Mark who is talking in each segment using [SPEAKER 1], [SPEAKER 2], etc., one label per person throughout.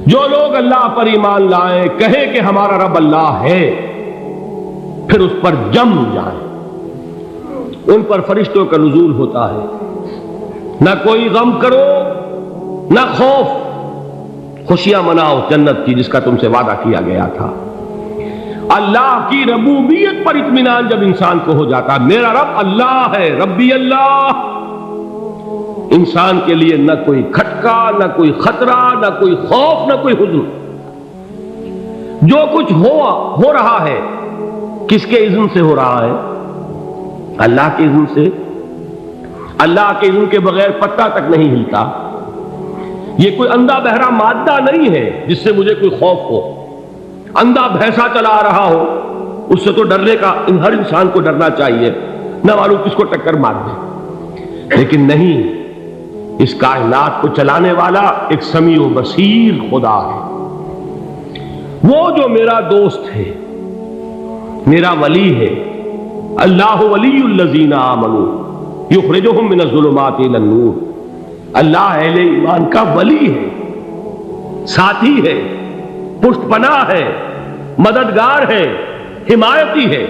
[SPEAKER 1] جو لوگ اللہ پر ایمان لائیں، کہیں کہ ہمارا رب اللہ ہے، پھر اس پر جم جائیں، ان پر فرشتوں کا نزول ہوتا ہے۔ نہ کوئی غم کرو نہ خوف، خوشیاں مناؤ جنت کی جس کا تم سے وعدہ کیا گیا تھا۔ اللہ کی ربوبیت پر اطمینان جب انسان کو ہو جاتا، میرا رب اللہ ہے، ربی اللہ، انسان کے لیے نہ کوئی کھٹکا، نہ کوئی خطرہ، نہ کوئی خوف، نہ کوئی حزن۔ جو کچھ ہو رہا ہے کس کے اذن سے ہو رہا ہے؟ اللہ کے اذن سے۔ اللہ کے اذن کے بغیر پتہ تک نہیں ہلتا۔ یہ کوئی اندھا بہرا مادہ نہیں ہے جس سے مجھے کوئی خوف ہو۔ اندھا بھینسا چلا آ رہا ہو اس سے تو ڈرنے کا ہر انسان کو ڈرنا چاہیے، نہ معلوم کس کو ٹکر مار دے۔ لیکن نہیں، اس کائنات کو چلانے والا ایک سمیع و بصیر خدا ہے۔ وہ جو میرا دوست ہے، میرا ولی ہے۔ اللہ ولی الذین آمنوا یخرجہم من الظلمات الی النور۔ اللہ اہل ایمان کا ولی ہے، ساتھی ہے، پشت پناہ ہے، مددگار ہے، حمایتی ہے۔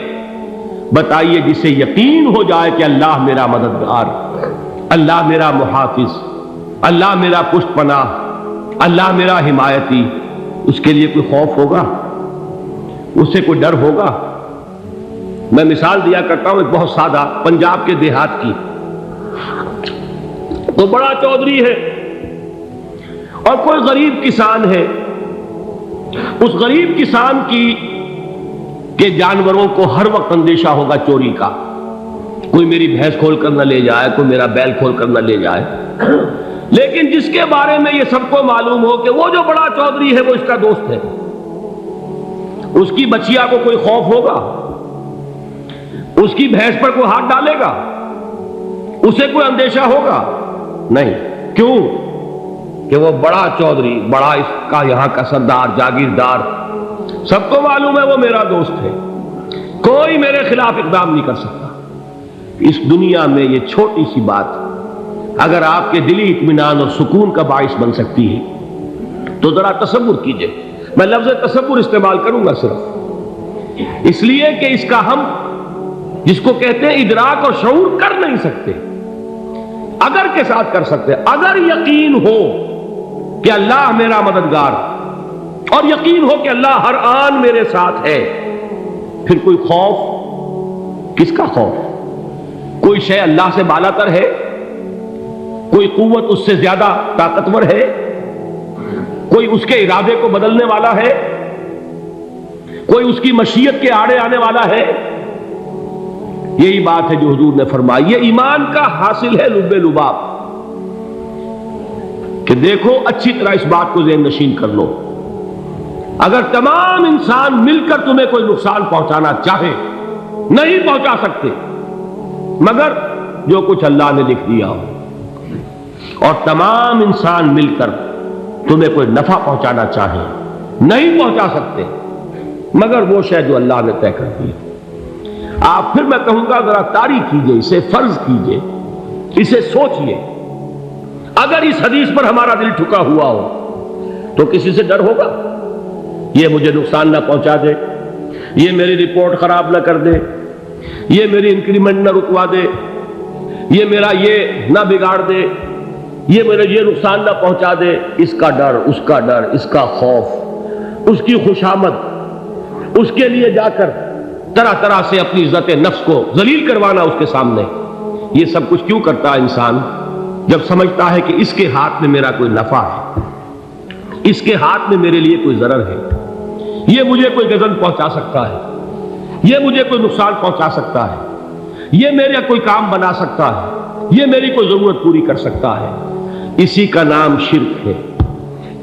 [SPEAKER 1] بتائیے جسے یقین ہو جائے کہ اللہ میرا مددگار، اللہ میرا محافظ، اللہ میرا پشت پناہ، اللہ میرا حمایتی، اس کے لیے کوئی خوف ہوگا؟ اس سے کوئی ڈر ہوگا؟ میں مثال دیا کرتا ہوں ایک بہت سادہ، پنجاب کے دیہات کی۔ تو بڑا چودھری ہے اور کوئی غریب کسان ہے۔ اس غریب کسان کے جانوروں کو ہر وقت اندیشہ ہوگا چوری کا، کوئی میری بھینس کھول کر نہ لے جائے، کوئی میرا بیل کھول کر نہ لے جائے۔ لیکن جس کے بارے میں یہ سب کو معلوم ہو کہ وہ جو بڑا چودھری ہے وہ اس کا دوست ہے، اس کی بچیا کو کوئی خوف ہوگا؟ اس کی بھینس پر کوئی ہاتھ ڈالے گا؟ اسے کوئی اندیشہ ہوگا؟ نہیں۔ کیوں؟ کہ وہ بڑا چودھری، بڑا اس کا یہاں کا سردار، جاگیردار، سب کو معلوم ہے وہ میرا دوست ہے، کوئی میرے خلاف اقدام نہیں کر سکتا۔ اس دنیا میں یہ چھوٹی سی بات اگر آپ کے دلی اطمینان اور سکون کا باعث بن سکتی ہے تو ذرا تصور کیجئے۔ میں لفظ تصور استعمال کروں گا صرف اس لیے کہ اس کا ہم جس کو کہتے ہیں ادراک اور شعور کر نہیں سکتے، اگر کے ساتھ کر سکتے۔ اگر یقین ہو کہ اللہ میرا مددگار اور یقین ہو کہ اللہ ہر آن میرے ساتھ ہے، پھر کوئی خوف؟ کس کا خوف؟ کوئی شے اللہ سے بالا تر ہے؟ کوئی قوت اس سے زیادہ طاقتور ہے؟ کوئی اس کے ارادے کو بدلنے والا ہے؟ کوئی اس کی مشیت کے آڑے آنے والا ہے؟ یہی بات ہے جو حضور نے فرمائی۔ یہ ایمان کا حاصل ہے لب لباب، کہ دیکھو اچھی طرح اس بات کو ذہن نشین کر لو، اگر تمام انسان مل کر تمہیں کوئی نقصان پہنچانا چاہے نہیں پہنچا سکتے، مگر جو کچھ اللہ نے لکھ دیا ہو، اور تمام انسان مل کر تمہیں کوئی نفع پہنچانا چاہے نہیں پہنچا سکتے، مگر وہ شے جو اللہ نے طے کر دی۔ آپ پھر میں کہوں گا ذرا طاری کیجئے، اسے فرض کیجئے، اسے سوچئے۔ اگر اس حدیث پر ہمارا دل ٹھکا ہوا ہو تو کسی سے ڈر ہوگا؟ یہ مجھے نقصان نہ پہنچا دے، یہ میری رپورٹ خراب نہ کر دے، یہ میری انکریمنٹ نہ رکوا دے، یہ میرا یہ نہ بگاڑ دے، یہ میرے یہ نقصان نہ پہنچا دے۔ اس کا ڈر، اس کا ڈر، اس کا خوف، اس کی خوشامد، اس کے لیے جا کر طرح طرح سے اپنی عزت نفس کو ذلیل کروانا اس کے سامنے، یہ سب کچھ کیوں کرتا ہے انسان؟ جب سمجھتا ہے کہ اس کے ہاتھ میں میرا کوئی نفع ہے، اس کے ہاتھ میں میرے لیے کوئی ضرر ہے، یہ مجھے کوئی غضب پہنچا سکتا ہے، یہ مجھے کوئی نقصان پہنچا سکتا ہے، یہ میرا کوئی کام بنا سکتا ہے، یہ میری کوئی ضرورت پوری کر سکتا ہے، اسی کا نام شرک ہے۔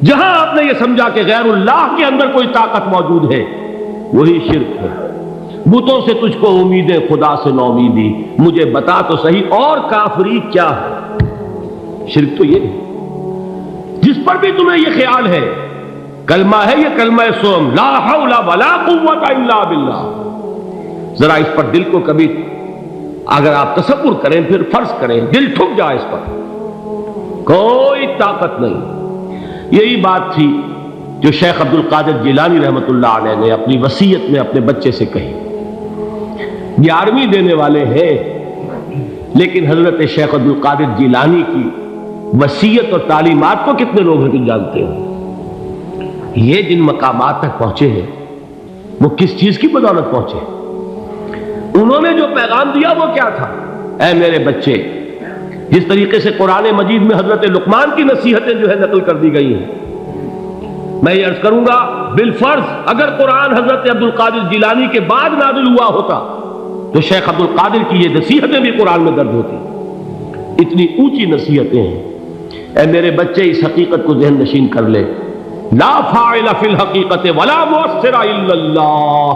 [SPEAKER 1] جہاں آپ نے یہ سمجھا کہ غیر اللہ کے اندر کوئی طاقت موجود ہے، وہی شرک ہے۔ بتوں سے تجھ کو امیدیں، خدا سے نو امیدی، مجھے بتا تو صحیح اور کافری کیا ہے؟ شرک تو یہ ہے۔ جس پر بھی تمہیں یہ خیال ہے، کلمہ ہے یہ کلمہ سوم، لا حول ولا قوت الا باللہ، ذرا اس پر دل کو کبھی اگر آپ تصور کریں، پھر فرض کریں، دل ٹھک جائے اس پر، کوئی طاقت نہیں۔ یہی بات تھی جو شیخ عبد القادر جیلانی رحمۃ اللہ علیہ نے اپنی وصیت میں اپنے بچے سے کہی. 11ویں دینے والے ہیں، لیکن حضرت شیخ عبد القادر جیلانی کی وصیت اور تعلیمات کو کتنے لوگ ہیں جانتے ہو؟ یہ جن مقامات تک پہنچے ہیں وہ کس چیز کی بدولت پہنچے؟ انہوں نے جو پیغام دیا وہ کیا تھا؟ اے میرے بچے، جس طریقے سے قرآن مجید میں حضرت لقمان کی نصیحتیں جو ہے نقل کر دی گئی ہیں، میں یہ عرض کروں گا بالفرض اگر قرآن حضرت عبد القادر جیلانی کے بعد نازل ہوا ہوتا تو شیخ عبد القادر کی یہ نصیحتیں بھی قرآن میں درج ہوتی. اتنی اونچی نصیحتیں ہیں. اے میرے بچے، اس حقیقت کو ذہن نشین کر لے، لا فاعل فی الحقیقت ولا مؤثر الا اللہ.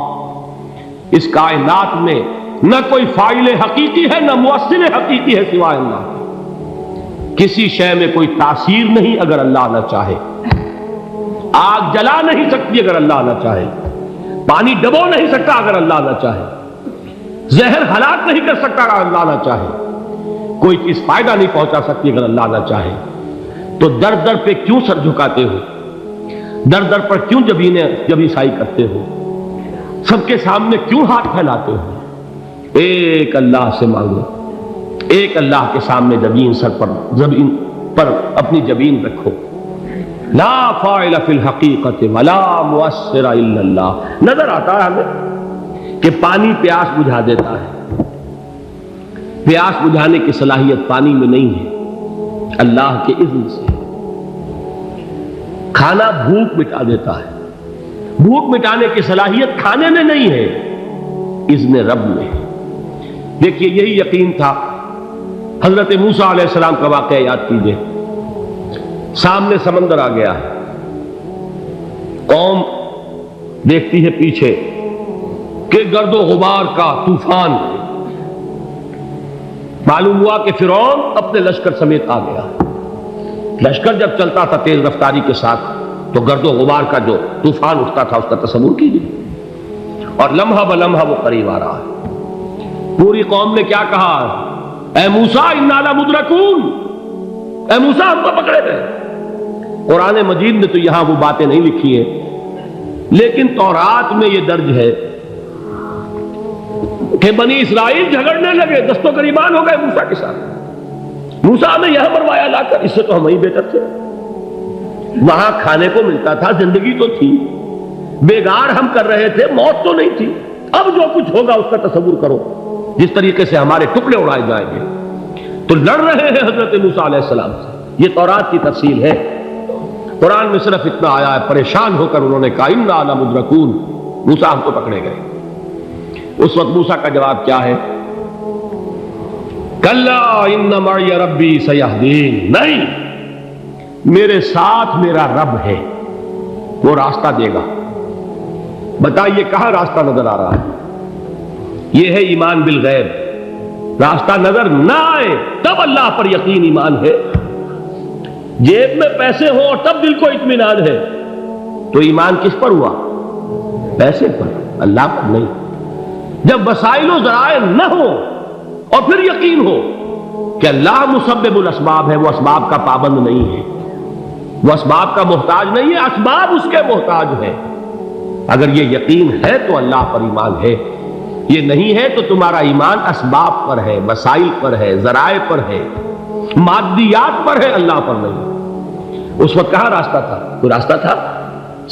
[SPEAKER 1] اس کائنات میں نہ کوئی فاعل حقیقی ہے نہ مؤثر حقیقی ہے سوائے اللہ. کسی شے میں کوئی تاثیر نہیں اگر اللہ نہ چاہے. آگ جلا نہیں سکتی اگر اللہ نہ چاہے. پانی ڈبو نہیں سکتا اگر اللہ نہ چاہے. زہر ہلاک نہیں کر سکتا اگر اللہ نہ چاہے. کوئی چیز فائدہ نہیں پہنچا سکتی اگر اللہ نہ چاہے. تو در در پہ کیوں سر جھکاتے ہو؟ در در پر کیوں جبیں سائی کرتے ہو؟ سب کے سامنے کیوں ہاتھ پھیلاتے ہو؟ ایک اللہ سے مانگو. ایک اللہ کے سامنے زمین پر اپنی جبین رکھو. لا فاعل فی الحقیقت ولا مؤثر الا اللہ. نظر آتا ہے ہمیں کہ پانی پیاس بجھا دیتا ہے. پیاس بجھانے کی صلاحیت پانی میں نہیں ہے، اللہ کے اذن سے. کھانا بھوک مٹا دیتا ہے. بھوک مٹانے کی صلاحیت کھانے میں نہیں ہے، اذن رب میں. دیکھیے یہی یقین تھا. حضرت موسیٰ علیہ السلام کا واقعہ یاد کیجئے. سامنے سمندر آ گیا ہے. قوم دیکھتی ہے پیچھے کہ گرد و غبار کا طوفان. معلوم ہوا کہ فرعون اپنے لشکر سمیت آ گیا. لشکر جب چلتا تھا تیز رفتاری کے ساتھ تو گرد و غبار کا جو طوفان اٹھتا تھا اس کا تصور کیجیے. اور لمحہ بلمحہ وہ قریب آ رہا ہے. پوری قوم نے کیا کہا؟ اے موسیٰ انا لمدرکون. اے موسیٰ ہم کو پکڑے گئے. قرآن مجید نے تو یہاں وہ باتیں نہیں لکھی ہیں، لیکن تورات میں یہ درج ہے کہ بنی اسرائیل جھگڑنے لگے، دست و گریبان ہو گئے موسیٰ کے ساتھ. موسیٰ نے یہاں مروایا لا کر، اس سے تو ہم ہی بہتر تھے. وہاں کھانے کو ملتا تھا، زندگی تو تھی، بیگار ہم کر رہے تھے، موت تو نہیں تھی. اب جو کچھ ہوگا اس کا تصور کرو، جس طریقے سے ہمارے ٹکڑے اڑائے جائیں گے. تو لڑ رہے ہیں حضرت موسیٰ علیہ السلام سے. یہ تورات کی تفصیل ہے. قرآن میں صرف اتنا آیا ہے، پریشان ہو کر انہوں نے کہا انا لمدرکون. موسیٰ ہم کو پکڑے گئے. اس وقت موسیٰ کا جواب کیا ہے؟ کلا ان معی ربی سیہدین. نہیں، میرے ساتھ میرا رب ہے، وہ راستہ دے گا. بتائیے کہاں راستہ نظر آ رہا ہے؟ یہ ہے ایمان بالغیب. راستہ نظر نہ آئے تب اللہ پر یقین ایمان ہے. جیب میں پیسے ہوں اور تب دل کو اطمینان ہے تو ایمان کس پر ہوا؟ پیسے پر، اللہ پر نہیں. جب وسائل و ذرائع نہ ہو اور پھر یقین ہو کہ اللہ مسبب الاسباب ہے، وہ اسباب کا پابند نہیں ہے، وہ اسباب کا محتاج نہیں ہے، اسباب اس کے محتاج ہے. اگر یہ یقین ہے تو اللہ پر ایمان ہے. یہ نہیں ہے تو تمہارا ایمان اسباب پر ہے، وسائل پر ہے، ذرائع پر ہے، مادیات پر ہے، اللہ پر نہیں. اس وقت کہاں راستہ تھا؟ کوئی راستہ تھا؟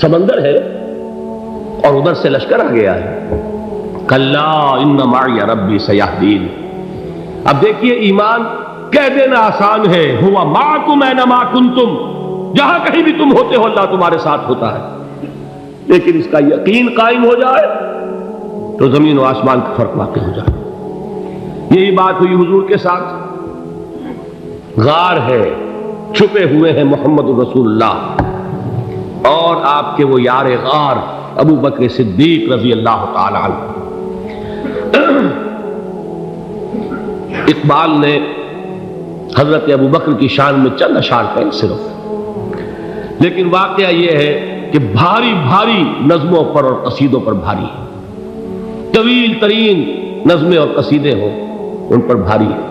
[SPEAKER 1] سمندر ہے اور ادھر سے لشکر آ گیا ہے. کلا ان معی ربی سیہدین. اب دیکھیے ایمان کہہ دینا آسان ہے، ہوا معکم اینما کنتم. جہاں کہیں بھی تم ہوتے ہو اللہ تمہارے ساتھ ہوتا ہے. لیکن اس کا یقین قائم ہو جائے تو زمین و آسمان کا فرق واقع ہو جائے. یہی بات ہوئی حضور کے ساتھ. غار ہے، چھپے ہوئے ہیں محمد رسول اللہ اور آپ کے وہ یار غار ابو بکر صدیق رضی اللہ تعالی عنہ. اقبال نے حضرت ابو بکر کی شان میں چند اشعار کہیں صرف، لیکن واقعہ یہ ہے کہ بھاری بھاری نظموں پر اور قصیدوں پر بھاری ہے. طویل ترین نظمیں اور قصیدے ہوں ان پر بھاری ہے.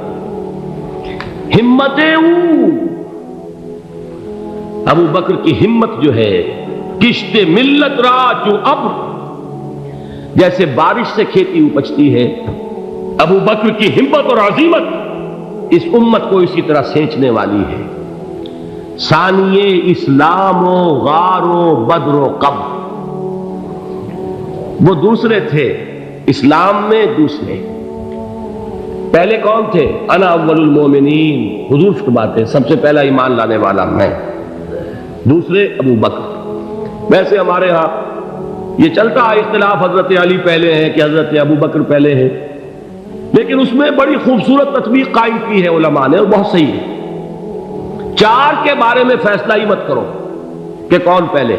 [SPEAKER 1] ہمتیں ابو بکر کی ہمت جو ہے کشت ملت را جو ابر، جیسے بارش سے کھیتی اپجتی ہے، ابو بکر کی ہمت اور عزیمت اس امت کو اسی طرح سینچنے والی ہے۔ ثانیے اسلام و غار و بدر و قبر، وہ دوسرے تھے اسلام میں، دوسرے پہلے کون تھے؟ انا اول المومنین، حضور فرماتے سب سے پہلا ایمان لانے والا میں، دوسرے ابو بکر۔ ویسے ہمارے ہاں یہ چلتا ہے اختلاف، حضرت علی پہلے ہیں کہ حضرت ابو بکر پہلے ہیں، لیکن اس میں بڑی خوبصورت تطبیق قائم کی ہے علماء نے، اور بہت صحیح ہے۔ چار کے بارے میں فیصلہ ہی مت کرو کہ کون پہلے،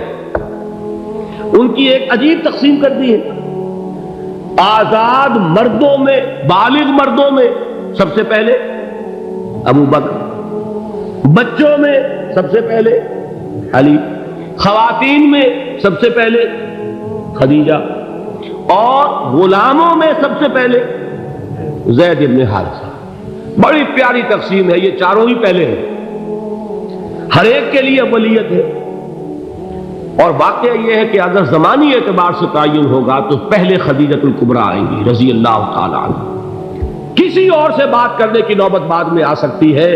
[SPEAKER 1] ان کی ایک عجیب تقسیم کر دی ہے۔ آزاد مردوں میں، بالغ مردوں میں سب سے پہلے ابو بکر، بچوں میں سب سے پہلے علی، خواتین میں سب سے پہلے خدیجہ، اور غلاموں میں سب سے پہلے زید بن حارثہ۔ بڑی پیاری تقسیم ہے، یہ چاروں ہی پہلے ہیں، ہر ایک کے لیے اولیت ہے۔ اور واقعہ یہ ہے کہ اگر زمانی اعتبار سے تعین ہوگا تو پہلے خدیجۃ الکبریٰ آئیں گی رضی اللہ تعالی عنہ، کسی اور سے بات کرنے کی نوبت بعد میں آ سکتی ہے،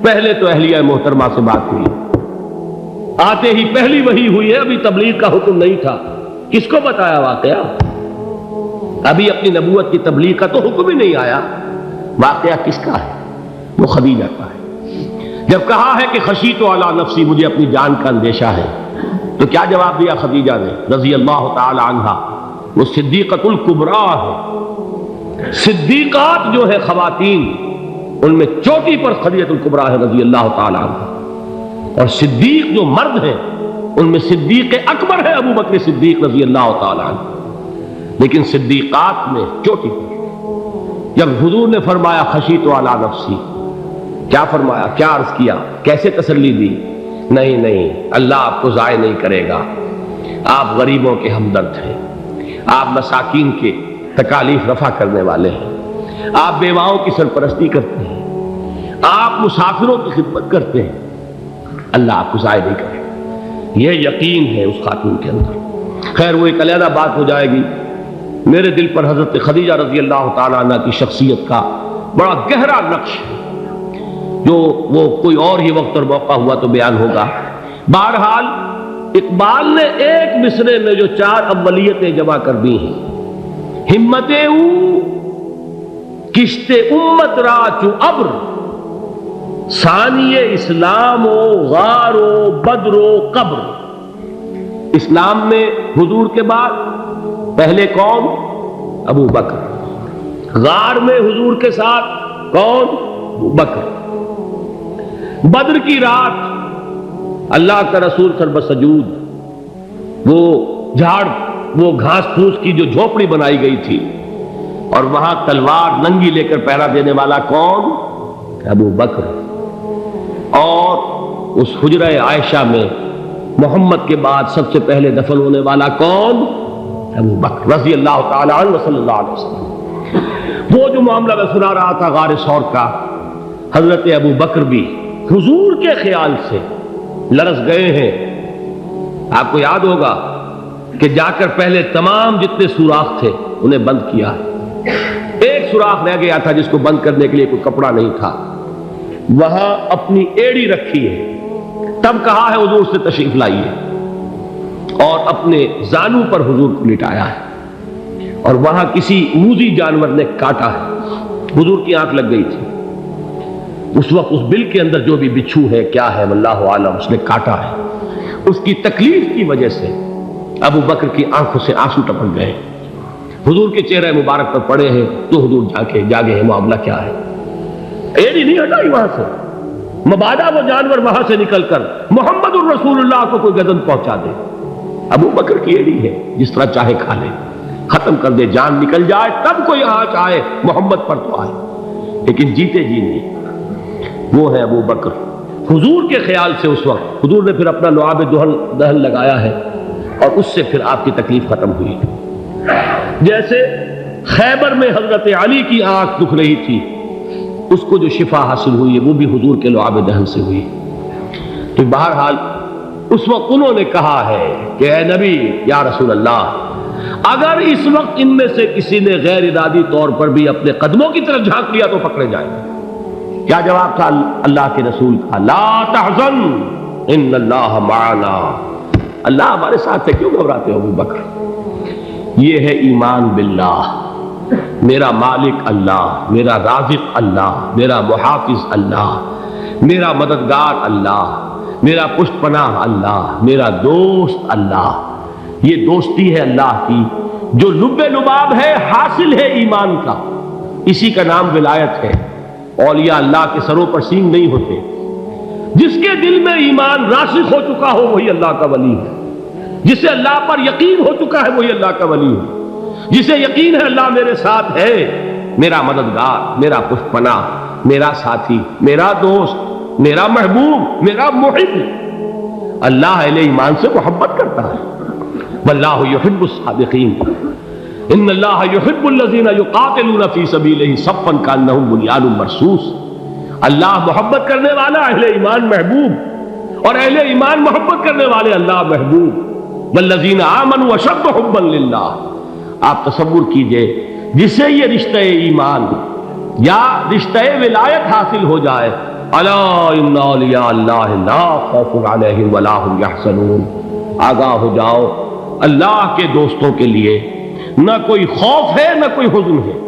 [SPEAKER 1] پہلے تو اہلیہ محترمہ سے بات ہوئی، آتے ہی پہلی وحی ہوئی ہے، ابھی تبلیغ کا حکم نہیں تھا۔ کس کو بتایا واقعہ؟ ابھی اپنی نبوت کی تبلیغ کا تو حکم ہی نہیں آیا، واقعہ کس کا ہے؟ وہ خدیجہ کا ہے۔ جب کہا ہے کہ خشیت علی نفسی، مجھے اپنی جان کا اندیشہ ہے، تو کیا جواب دیا خدیجہ نے رضی اللہ تعالی عنہا؟ وہ صدیقۃ الکبریٰ ہے، صدیقات جو ہے خواتین ان میں چوٹی پر خدیجۃ الکبریٰ ہے رضی اللہ تعالی عنہا، اور صدیق جو مرد ہیں ان میں صدیق اکبر ہے ابو بکر صدیق رضی اللہ تعالی عنہ، لیکن صدیقات میں چوٹی پر۔ جب حضور نے فرمایا خشیت علی نفسی، کیا فرمایا، کیا عرض کیا، کیسے تسلی دی؟ نہیں نہیں، اللہ آپ کو ضائع نہیں کرے گا، آپ غریبوں کے ہمدرد ہیں، آپ مساکین کے تکالیف رفع کرنے والے ہیں، آپ بیواؤں کی سرپرستی کرتے ہیں، آپ مسافروں کی خدمت کرتے ہیں، اللہ آپ کو ضائع نہیں کرے گا۔ یہ یقین ہے اس خاتون کے اندر۔ خیر وہ ایک علیحدہ بات ہو جائے گی۔ میرے دل پر حضرت خدیجہ رضی اللہ تعالیٰ عنہ کی شخصیت کا بڑا گہرا نقش ہے، جو وہ کوئی اور ہی وقت اور موقع ہوا تو بیان ہوگا۔ بہرحال اقبال نے ایک مصرے میں جو چار اولیتیں جمع کر دی ہیں، ہمت او کشت امت را چو ابر، ثانی اسلام و غار و بدر و قبر۔ اسلام میں حضور کے بعد پہلے کون؟ ابو بکر۔ غار میں حضور کے ساتھ کون؟ ابو بکر۔ بدر کی رات اللہ کا رسول سر سجود، وہ جھاڑ، وہ گھاس پھوس کی جو جھوپڑی بنائی گئی تھی، اور وہاں تلوار ننگی لے کر پہرا دینے والا کون؟ ابو بکر۔ اور اس حجرہ عائشہ میں محمد کے بعد سب سے پہلے دفن ہونے والا کون؟ ابو بکر رضی اللہ تعالی عنہ صلی اللہ علیہ وسلم۔ وہ جو معاملہ میں سنا رہا تھا غار ثور کا، حضرت ابو بکر بھی حضور کے خیال سے لرز گئے ہیں۔ آپ کو یاد ہوگا کہ جا کر پہلے تمام جتنے سوراخ تھے انہیں بند کیا ہے، ایک سوراخ رہ گیا تھا جس کو بند کرنے کے لیے کوئی کپڑا نہیں تھا، وہاں اپنی ایڑی رکھی ہے، تب کہا ہے حضور سے تشریف لائیے، اور اپنے زانو پر حضور کو لٹایا ہے، اور وہاں کسی موذی جانور نے کاٹا ہے، حضور کی آنکھ لگ گئی تھی، اس وقت اس بل کے اندر جو بھی بچھو ہے کیا ہے واللہ عالم، اس نے کاٹا ہے، اس کی تکلیف کی وجہ سے ابو بکر کی آنکھوں سے آنسو ٹپک گئے، حضور کے چہرے مبارک پر پڑے ہیں، تو حضور جاگے ہیں، معاملہ کیا ہے؟ ایڑی نہیں ہٹائی وہاں سے، مبادا وہ جانور وہاں سے نکل کر محمد الرسول اللہ کو کوئی گزن پہنچا دے، ابو بکر کی ایڑی ہے، جس طرح چاہے کھا لے، ختم کر دے، جان نکل جائے تب کوئی آنچ آئے، محمد پر تو آئے، لیکن جیتے جی نہیں۔ وہ ہے ابو بکر۔ حضور کے خیال سے اس وقت حضور نے پھر اپنا لعاب دہن لگایا ہے، اور اس سے پھر آپ کی تکلیف ختم ہوئی۔ جیسے خیبر میں حضرت علی کی آنکھ دکھ رہی تھی، اس کو جو شفا حاصل ہوئی ہے وہ بھی حضور کے لعاب دہن سے ہوئی۔ تو بہرحال اس وقت انہوں نے کہا ہے کہ اے نبی یا رسول اللہ، اگر اس وقت ان میں سے کسی نے غیر ارادی طور پر بھی اپنے قدموں کی طرف جھانک لیا تو پکڑے جائیں گے۔ کیا جواب تھا اللہ کے رسول کا؟ لا تحزن ان اللہ معنا، اللہ ہمارے ساتھ ہے، کیوں گھبراتے ہو ابو بکر؟ یہ ہے ایمان باللہ، میرا مالک اللہ، میرا رازق اللہ، میرا محافظ اللہ، میرا مددگار اللہ، میرا پشت پناہ اللہ، میرا دوست اللہ۔ یہ دوستی ہے اللہ کی جو لب لباب ہے، حاصل ہے ایمان کا، اسی کا نام ولایت ہے۔ اولیاء اللہ کے سروں پر سینگ نہیں ہوتے، جس کے دل میں ایمان راسخ ہو چکا ہو وہی اللہ کا ولی ہے، جسے اللہ پر یقین ہو چکا ہے وہی اللہ کا ولی ہے، جسے یقین ہے اللہ میرے ساتھ ہے، میرا مددگار، میرا پشت پناہ، میرا ساتھی، میرا دوست، میرا محبوب، میرا محب۔ اللہ اہل ایمان سے محبت کرتا ہے۔ واللہ یحب الصادقین، ان اللہ یحب الذین یقاتلون فی سبیلہ صفا کانہم بنیان مرصوص۔ اللہ محبت کرنے والا، اہل ایمان محبوب، اور اہل ایمان محبت کرنے والے اللہ محبوب۔ والذین آمنوا اشد حبا للہ۔ آپ تصور کیجئے جسے یہ رشتہ ایمان یا رشتہ ولایت حاصل ہو جائے، الا ان اولیاء اللہ لا خوف علیہم ولا هم یحزنون، آگاہ ہو جاؤ اللہ کے دوستوں کے لیے نہ کوئی خوف ہے نہ کوئی حزن ہے۔